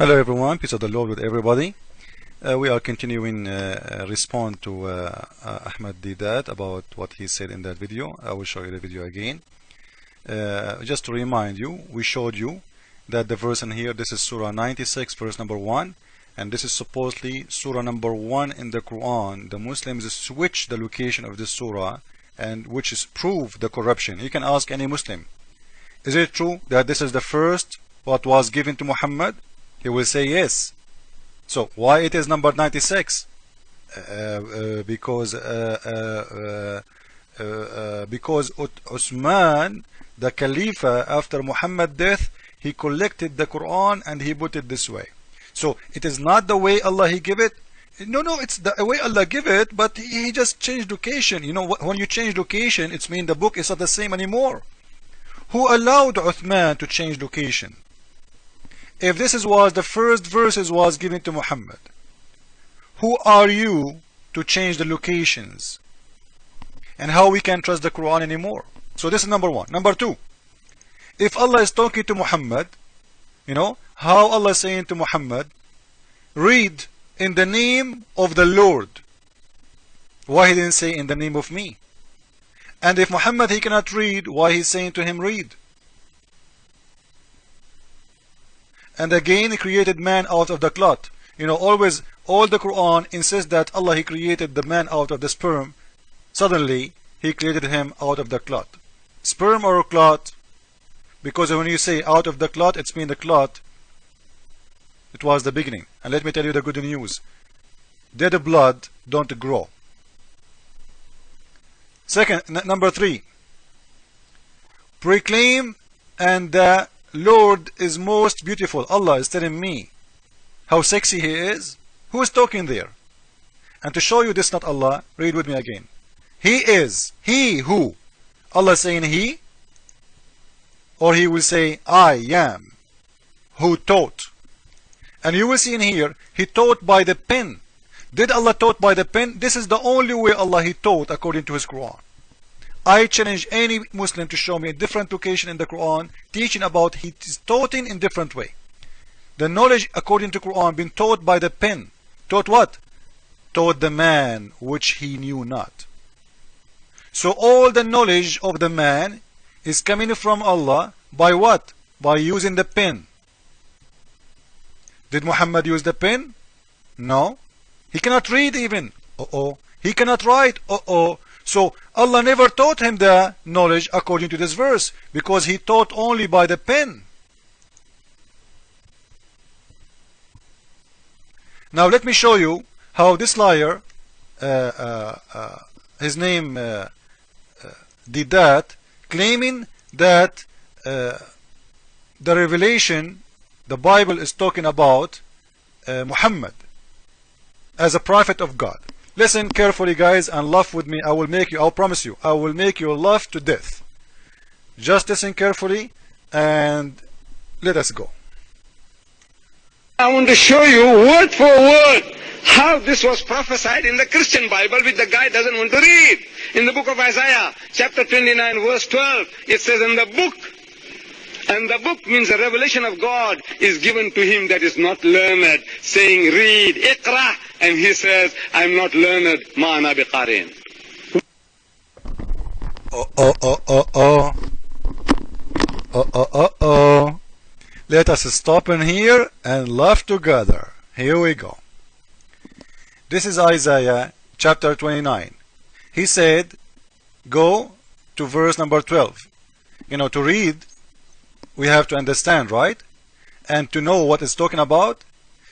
Hello everyone, peace of the Lord with everybody. We are continuing respond to Ahmed Deedat about what he said in that video. I will show you the video again. Just to remind you, we showed you that the verse in here, this is Surah 96 verse number 1, and this is supposedly Surah number 1 in the Quran. The Muslims switch the location of this Surah, and which is prove the corruption. You can ask any Muslim, is it true that this is the first what was given to Muhammad? He will say yes. So why it is number 96? Because Uthman, the Khalifa after Muhammad's death, he collected the Quran and he put it this way. So it is not the way Allah he give it. No, it's the way Allah give it, but he just changed location. You know, when you change location, it means the book is not the same anymore. Who allowed Uthman to change location? If this was the first verses was given to Muhammad, who are you to change the locations? And how we can trust the Quran anymore? So this is number one. Number two, if Allah is talking to Muhammad, you know, how Allah is saying to Muhammad, read in the name of the Lord. Why he didn't say in the name of me? And if Muhammad he cannot read, why he's saying to him read? And again, he created man out of the clot. You know, always, all the Quran insists that Allah, he created the man out of the sperm. Suddenly, he created him out of the clot. Sperm or clot? Because when you say out of the clot, it's mean the clot, it was the beginning. And let me tell you the good news. Dead blood don't grow. Second, number three. Proclaim and the Lord is most beautiful. Allah is telling me how sexy he is. Who is talking there? And to show you this not Allah, read with me again. He is. He who? Allah saying he? Or he will say I am. Who taught? And you will see in here, he taught by the pen. Did Allah taught by the pen? This is the only way Allah he taught according to his Quran. I challenge any Muslim to show me a different location in the Quran teaching about he is taught in different way. The knowledge according to Quran been taught by the pen. Taught what? Taught the man which he knew not. So all the knowledge of the man is coming from Allah by what? By using the pen. Did Muhammad use the pen? No. He cannot read even. He cannot write. So Allah never taught him the knowledge according to this verse, because he taught only by the pen. Now let me show you how this liar, his name Deedat, claiming that the revelation, the Bible is talking about Muhammad as a prophet of God. Listen carefully, guys, and laugh with me. I'll promise you, I will make you laugh to death. Just listen carefully and let us go. I want to show you word for word how this was prophesied in the Christian Bible, which the guy doesn't want to read. In the book of Isaiah, chapter 29, verse 12, it says, in the book, and the book means the revelation of God is given to him that is not learned, saying, read, Iqra, and he says, I'm not learned, ma'ana biqarin. Let us stop in here and laugh together. Here we go. This is Isaiah chapter 29. He said, go to verse number 12. You know, to read, we have to understand, right? And to know what it's talking about.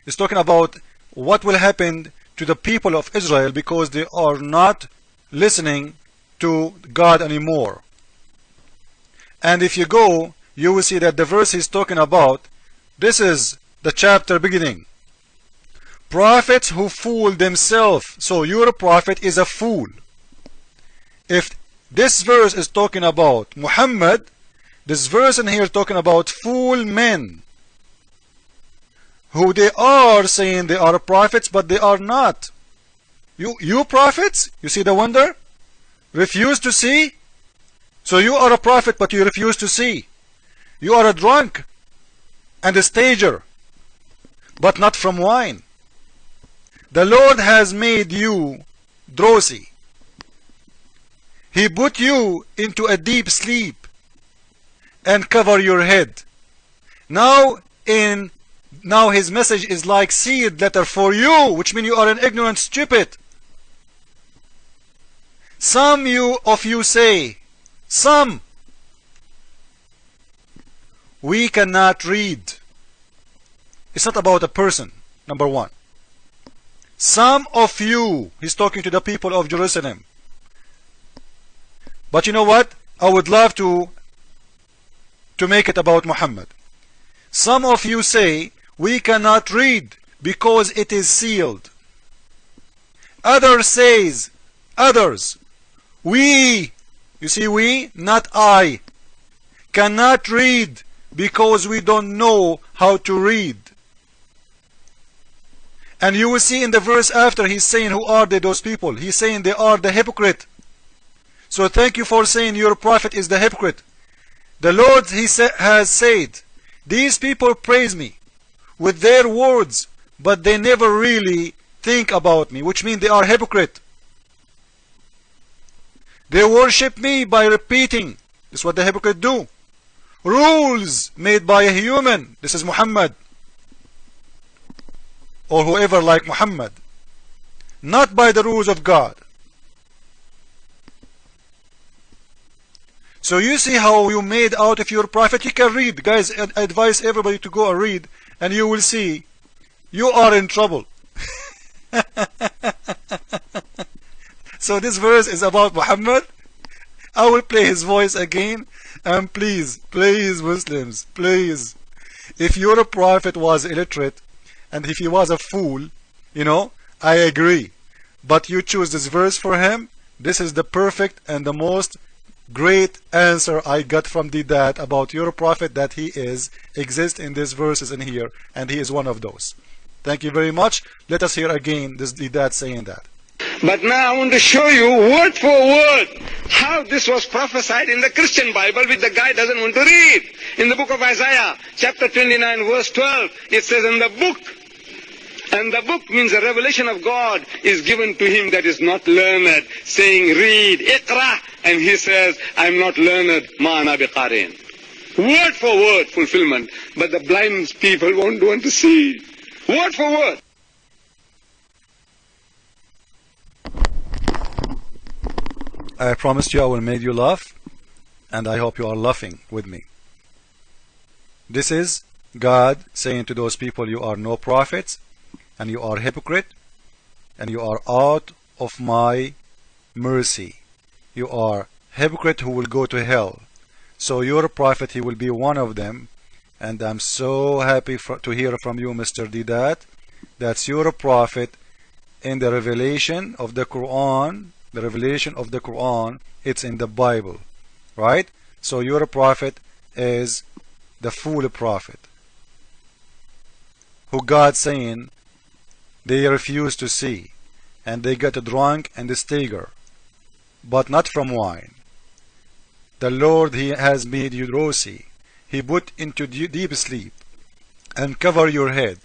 It's talking about what will happen to the people of Israel because they are not listening to God anymore. And if you go, you will see that the verse he's talking about, this is the chapter beginning. Prophets who fool themselves. So your prophet is a fool. If this verse is talking about Muhammad, this verse in here talking about fool men, who they are saying they are prophets, but they are not. You prophets, you see the wonder? Refuse to see? So you are a prophet, but you refuse to see. You are a drunk and a stager. but not from wine. The Lord has made you drowsy. He put you into a deep sleep and cover your head. Now his message is like sealed letter for you, which means you are an ignorant stupid. Some of you say, we cannot read. It's not about a person, number one. Some of you, he's talking to the people of Jerusalem. But you know what? I would love to make it about Muhammad. Some of you say, we cannot read because it is sealed. Others, we, you see we, not I, cannot read because we don't know how to read. And you will see in the verse after, he's saying, who are they, those people? He's saying they are the hypocrite. So thank you for saying your prophet is the hypocrite. The Lord has said, these people praise me with their words, but they never really think about me, which means they are hypocrite. They worship me by repeating. This is what the hypocrite do. Rules made by a human. This is Muhammad, or whoever like Muhammad, not by the rules of God. So you see how you made out of your prophet. You can read, guys. I advise everybody to go and read, and you will see you are in trouble. So this verse is about Muhammad. I will play his voice again, and please Muslims, please, if your prophet was illiterate and if he was a fool, I agree, but you choose this verse for him. This is the perfect and the most great answer I got from Deedat about your prophet, that he exists in these verses in here, and he is one of those. Thank you very much. Let us hear again this Deedat saying that. But now I want to show you word for word how this was prophesied in the Christian Bible, which the guy doesn't want to read. In the book of Isaiah, chapter 29, verse 12, it says, in the book, and the book means the revelation of God is given to him that is not learned, saying, read, iqra, and he says, I'm not learned, ma ana biqarin. Word for word fulfillment, but the blind people won't want to see. Word for word. I promised you I will make you laugh, and I hope you are laughing with me. This is God saying to those people, you are no prophets, and you are hypocrite, and you are out of my mercy. You are hypocrite who will go to hell. So your prophet, he will be one of them, and I'm so happy to hear from you, Mr. Deedat, that's your prophet in the revelation of the Quran. The revelation of the Quran, it's in the Bible, right? So your prophet is the fool prophet, who God saying they refuse to see, and they get drunk and stagger, but not from wine. The Lord, he has made you drowsy. He put into deep sleep and cover your head,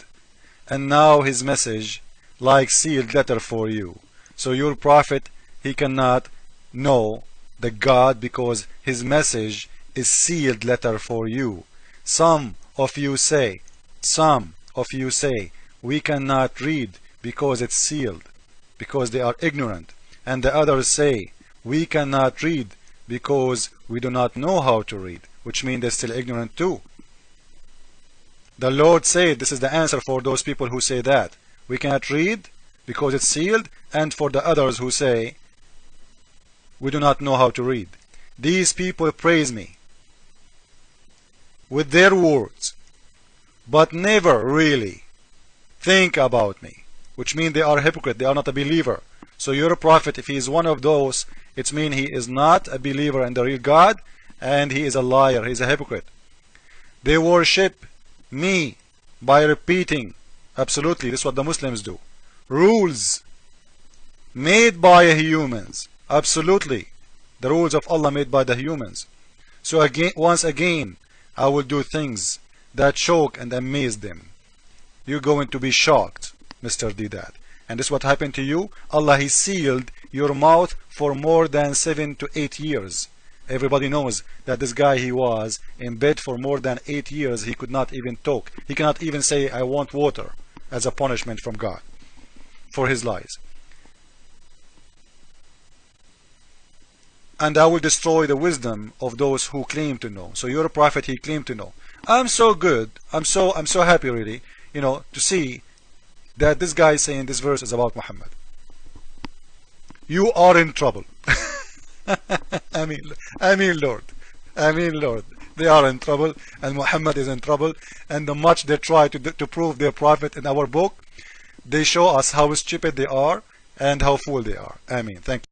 and now his message like sealed letter for you. So your prophet, he cannot know the God because his message is sealed letter for you. Some of you say, we cannot read because it's sealed, because they are ignorant. And the others say, we cannot read because we do not know how to read, which means they're still ignorant too. The Lord said, this is the answer for those people who say that. We cannot read because it's sealed, and for the others who say, we do not know how to read. These people praise me with their words, but never really think about me, which means they are hypocrite. They are not a believer. So your prophet, if he is one of those, it means he is not a believer in the real God, and he is a liar. He is a hypocrite. They worship me by repeating. Absolutely, this is what the Muslims do. Rules made by humans. Absolutely, the rules of Allah made by the humans. So again, once again, I will do things that shock and amaze them. you're going to be shocked, Mr. Deedat. And this is what happened to you. Allah, He sealed your mouth for more than 7 to 8 years. Everybody knows that this guy, he was in bed for more than 8 years. He could not even talk. He cannot even say, I want water, as a punishment from God for his lies. And I will destroy the wisdom of those who claim to know. So you're a prophet, he claimed to know. I'm so good. I'm so happy, really, to see that this guy is saying this verse is about Muhammad. You are in trouble. I mean, Lord. They are in trouble, and Muhammad is in trouble. And the much they try to prove their prophet in our book, they show us how stupid they are and how fool they are. Thank you.